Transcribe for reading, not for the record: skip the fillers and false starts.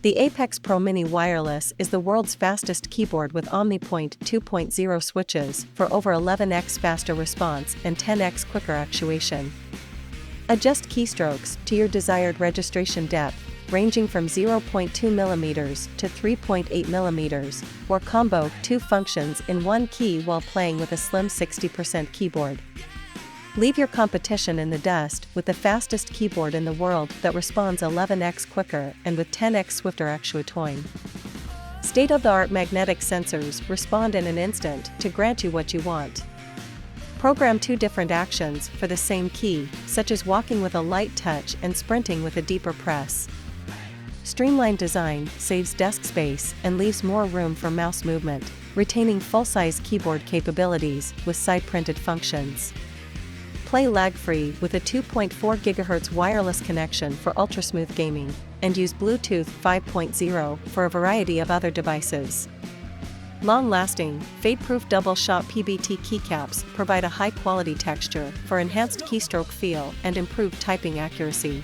The Apex Pro Mini Wireless is the world's fastest keyboard with OmniPoint 2.0 switches for over 11x faster response and 10x quicker actuation. Adjust keystrokes to your desired registration depth, ranging from 0.2 mm to 3.8 mm, or combo 2 functions in one key while playing with a slim 60% keyboard. Leave your competition in the dust with the fastest keyboard in the world that responds 11x quicker and with 10x swifter actuation. State-of-the-art magnetic sensors respond in an instant to grant you what you want. Program 2 different actions for the same key, such as walking with a light touch and sprinting with a deeper press. Streamlined design saves desk space and leaves more room for mouse movement, retaining full-size keyboard capabilities with side-printed functions. Play lag-free with a 2.4 GHz wireless connection for ultra-smooth gaming, and use Bluetooth 5.0 for a variety of other devices. Long-lasting, fade-proof double-shot PBT keycaps provide a high-quality texture for enhanced keystroke feel and improved typing accuracy.